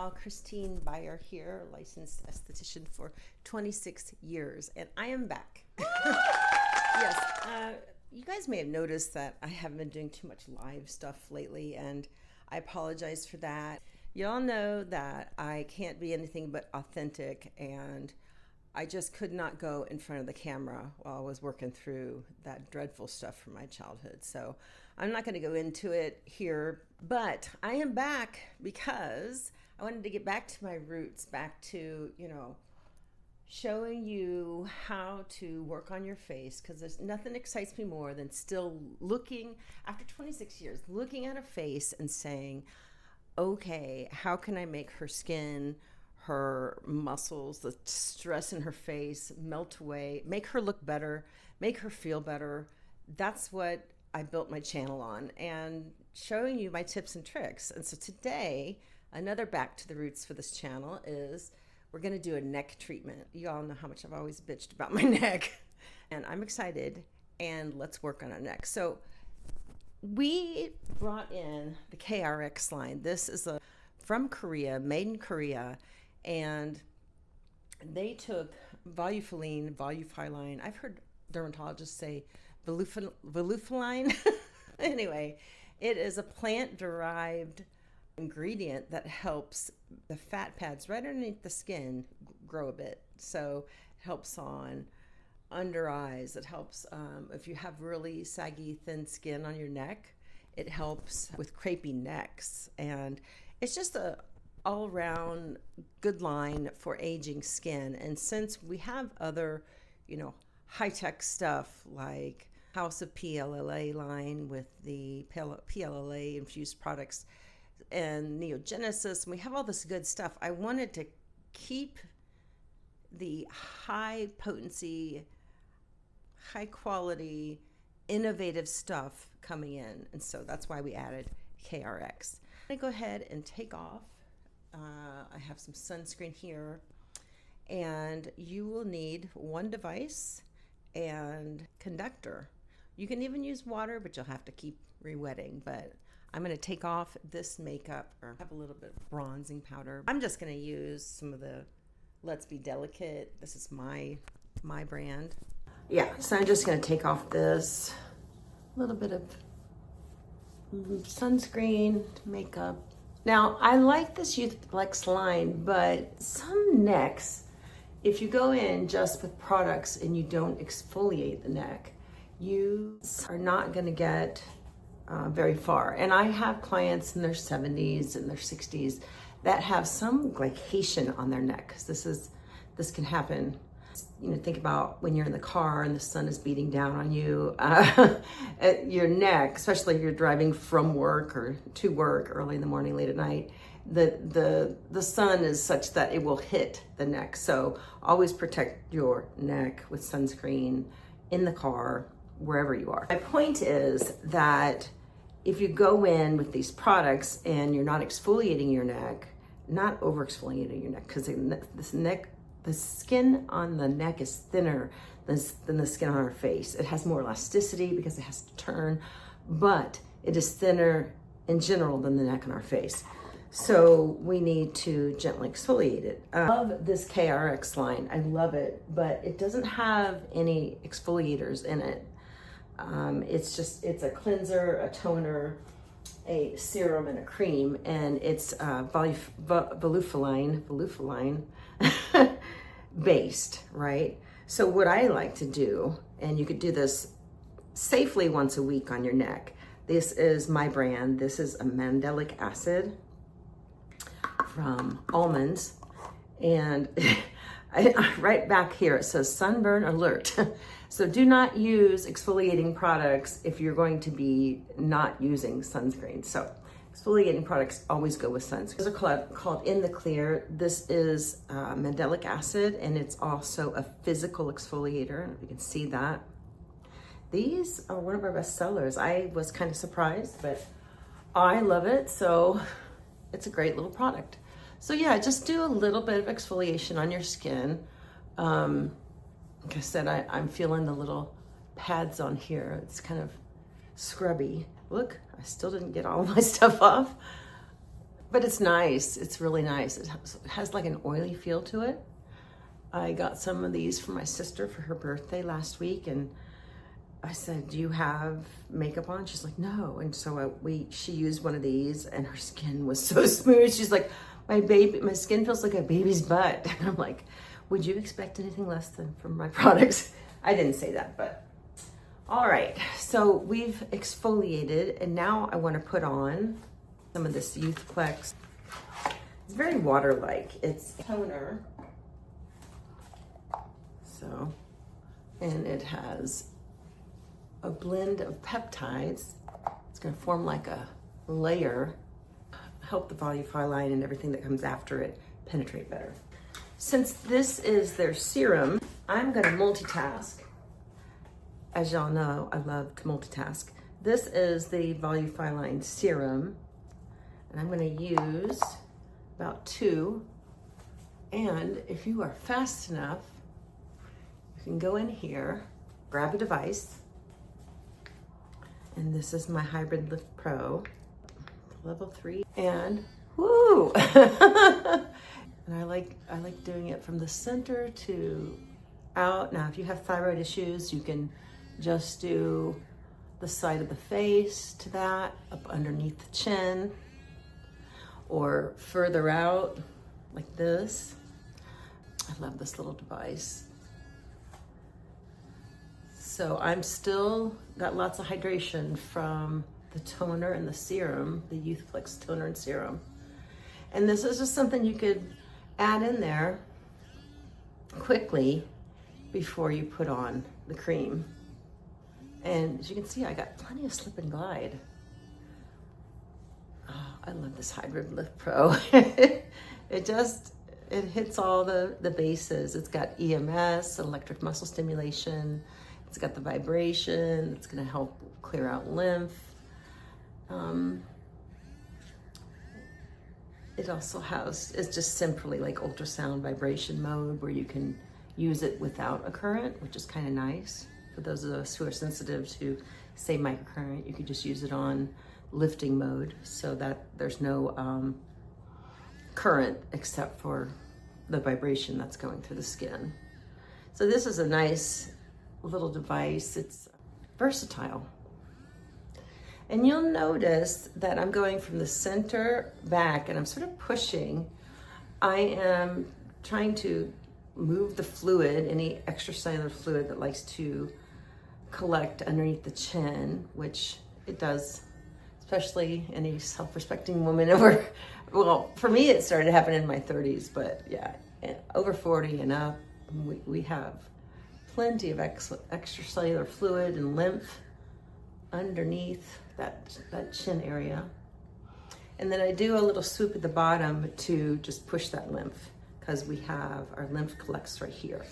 y'all. Christine Bayer here, licensed esthetician for 26 years, and I am back. Yes, you guys may have noticed that I haven't been doing too much live stuff lately, and I apologize for that. Y'all know that I can't be anything but authentic, and I just could not go in front of the camera while I was working through that dreadful stuff from my childhood. So I'm not going to go into it here, but I am back because I wanted to get back to my roots, back to, showing you how to work on your face, because there's nothing excites me more than still looking, after 26 years, looking at a face and saying, okay, how can I make her skin, her muscles, the stress in her face melt away, make her look better, make her feel better. That's what I built my channel on, and showing you my tips and tricks. And so today, another back to the roots for this channel is we're going to do a neck treatment. You all know how much I've always bitched about my neck, and I'm excited, and let's work on our neck. So we brought in the KRX line. This is from Korea, made in Korea, and they took volufiline. I've heard dermatologists say volufiline. Anyway, it is a plant-derived ingredient that helps the fat pads right underneath the skin grow a bit. So it helps on under eyes. It helps if you have really saggy, thin skin on your neck. It helps with crepey necks, and it's just a all-around good line for aging skin. And since we have other, high-tech stuff like House of PLLA line with the PLLA infused products and Neogenesis, and we have all this good stuff, I wanted to keep the high potency, high quality, innovative stuff coming in. And so that's why we added KRX. I'm gonna go ahead and take off. I have some sunscreen here, and you will need one device and conductor. You can even use water, but you'll have to keep re-wetting. But I'm going to take off this makeup, or have a little bit of bronzing powder. I'm just going to use some of the Let's Be Delicate. This is my brand. Yeah, so I'm just going to take off this little bit of sunscreen, makeup. Now, I like this Youth Flex line, but some necks, if you go in just with products and you don't exfoliate the neck, you are not going to get very far. And I have clients in their 70s and their 60s that have some glycation on their neck. This can happen. Think about when you're in the car and the sun is beating down on you, at your neck, especially if you're driving from work or to work early in the morning, late at night. The sun is such that it will hit the neck. So always protect your neck with sunscreen in the car, wherever you are. My point is that if you go in with these products and you're not exfoliating your neck, not over exfoliating your neck, because the skin on the neck is thinner than the skin on our face. It has more elasticity because it has to turn, but it is thinner in general than the neck on our face. So we need to gently exfoliate it. I love this KRX line. I love it, but it doesn't have any exfoliators in it. It's a cleanser, a toner, a serum, and a cream, and it's volufiline based, right? So what I like to do, and you could do this safely once a week on your neck. This is my brand. This is a mandelic acid from almonds, and right back here it says sunburn alert. So do not use exfoliating products if you're going to be not using sunscreen. So exfoliating products always go with sunscreen. These are called In the Clear. This is mandelic acid, and it's also a physical exfoliator. I don't know if you can see that. These are one of our best sellers. I was kind of surprised, but I love it. So it's a great little product. So yeah, just do a little bit of exfoliation on your skin. Like I said, I'm feeling the little pads on here. It's kind of scrubby. Look, I still didn't get all of my stuff off. But it's nice. It's really nice. It has like an oily feel to it. I got some of these for my sister for her birthday last week, and I said, do you have makeup on? She's like, no. And so she used one of these, and her skin was so smooth. She's like, my skin feels like a baby's butt. And I'm like, would you expect anything less than from my products? I didn't say that, but all right. So we've exfoliated, and now I want to put on some of this Youthplex. It's very water-like. It's toner. So, and it has a blend of peptides. It's going to form like a layer, help the volumify line and everything that comes after it penetrate better. Since this is their serum, I'm going to multitask. As y'all know, I love to multitask. This is the volumify line serum, and I'm going to use about 2. And if you are fast enough, you can go in here, grab a device, and this is my Hybrid Lift Pro, level 3, and woo! And I like doing it from the center to out. Now, if you have thyroid issues, you can just do the side of the face to that, up underneath the chin, or further out like this. I love this little device. So I'm still got lots of hydration from the toner and the serum, the Youthplex toner and serum. And this is just something you could add in there quickly before you put on the cream. And as you can see, I got plenty of slip and glide. Oh, I love this Hybrid Lift Pro. It hits all the bases. It's got EMS, electric muscle stimulation. It's got the vibration. It's going to help clear out lymph. It also has, it's just simply like ultrasound vibration mode where you can use it without a current, which is kind of nice. For those of us who are sensitive to, say, microcurrent, you could just use it on lifting mode so that there's no current except for the vibration that's going through the skin. So this is a nice little device. It's versatile. And you'll notice that I'm going from the center back and I'm sort of pushing. I am trying to move the fluid, any extracellular fluid that likes to collect underneath the chin, which it does, especially any self-respecting woman over, well, for me it started happening in my 30s, but yeah, over 40 and up, we have plenty of extracellular fluid and lymph underneath that chin area. And then I do a little swoop at the bottom to just push that lymph, because we have our lymph collects right here.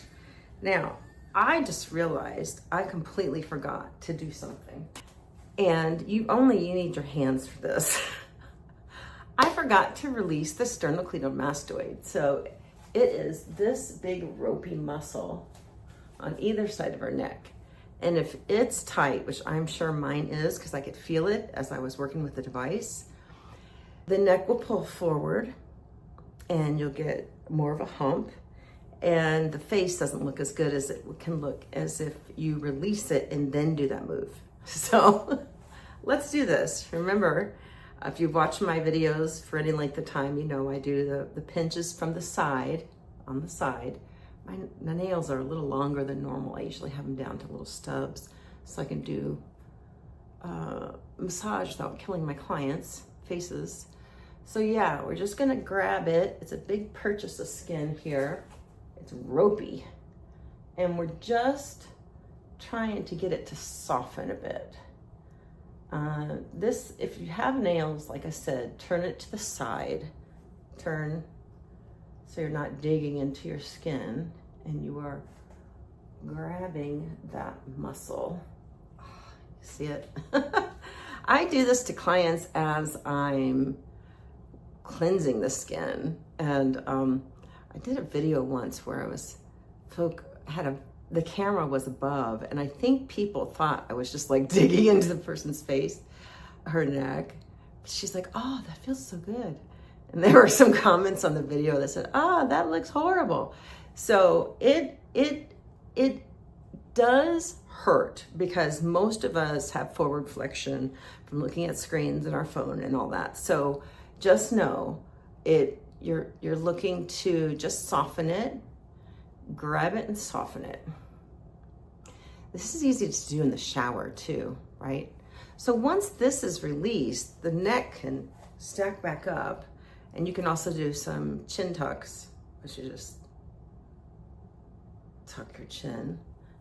Now, I just realized I completely forgot to do something. And you need your hands for this. I forgot to release the sternocleidomastoid. So it is this big ropey muscle on either side of our neck. And if it's tight, which I'm sure mine is because I could feel it as I was working with the device, the neck will pull forward and you'll get more of a hump, and the face doesn't look as good as it can look as if you release it and then do that move. So let's do this. Remember, if you've watched my videos for any length of time, you know I do the pinches from the side, on the side. My nails are a little longer than normal. I usually have them down to little stubs so I can do massage without killing my clients' faces. So yeah, we're just gonna grab it. It's a big purchase of skin here. It's ropey. And we're just trying to get it to soften a bit. This, if you have nails, like I said, turn it to the side. Turn so you're not digging into your skin and you are grabbing that muscle. Oh, you see it? I do this to clients as I'm cleansing the skin. And I did a video once where the camera was above, and I think people thought I was just like digging into the person's face, her neck. She's like, oh, that feels so good. And there were some comments on the video that said, that looks horrible. So it does hurt because most of us have forward flexion from looking at screens and our phone and all that. So just know you're looking to just soften it, grab it and soften it. This is easy to do in the shower too, right? So once this is released, the neck can stack back up, and you can also do some chin tucks, which is just tuck your chin.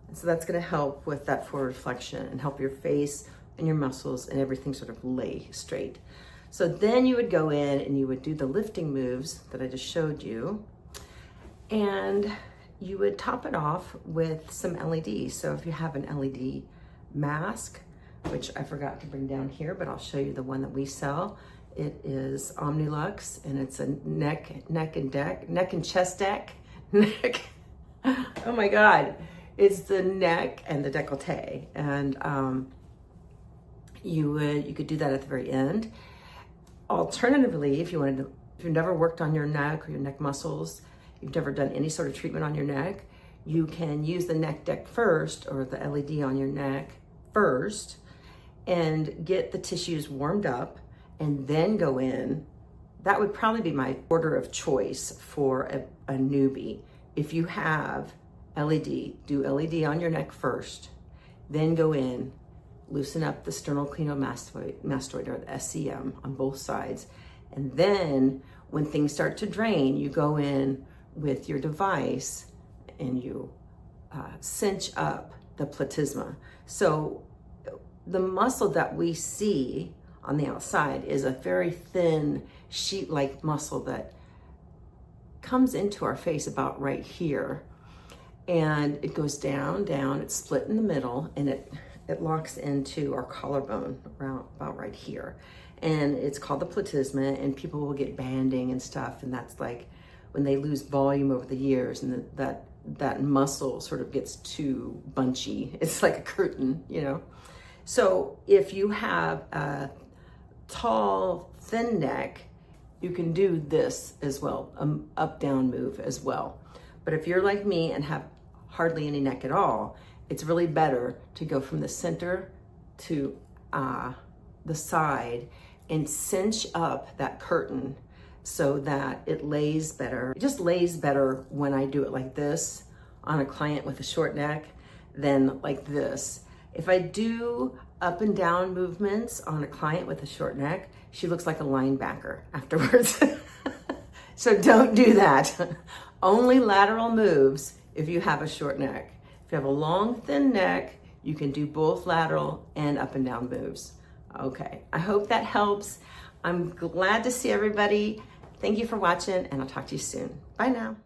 And so that's gonna help with that forward flexion and help your face and your muscles and everything sort of lay straight. So then you would go in and you would do the lifting moves that I just showed you, and you would top it off with some LEDs. So if you have an LED mask, which I forgot to bring down here, but I'll show you the one that we sell. It is Omnilux, and it's a neck and chest deck. Oh my God. It's the neck and the décolleté. And you could do that at the very end. Alternatively, if you've never worked on your neck or your neck muscles, you've never done any sort of treatment on your neck, you can use the neck deck first, or the LED on your neck first, and get the tissues warmed up and then go in. That would probably be my order of choice for a newbie. If you have LED, do LED on your neck first, then go in, loosen up the sternocleidomastoid or the SCM on both sides. And then when things start to drain, you go in with your device and you cinch up the platysma. So the muscle that we see on the outside is a very thin sheet-like muscle that comes into our face about right here. And it goes down, it's split in the middle, and it locks into our collarbone around about right here. And it's called the platysma, and people will get banding and stuff, and that's like when they lose volume over the years, and that muscle sort of gets too bunchy. It's like a curtain, you know? So if you have a tall, thin neck, you can do this as well, up-down move as well. But if you're like me and have hardly any neck at all, it's really better to go from the center to the side and cinch up that curtain so that it lays better. It just lays better when I do it like this on a client with a short neck than like this. If I do up and down movements on a client with a short neck, she looks like a linebacker afterwards. So don't do that. Only lateral moves if you have a short neck. If you have a long, thin neck, you can do both lateral and up and down moves. Okay, I hope that helps. I'm glad to see everybody. Thank you for watching, and I'll talk to you soon. Bye now.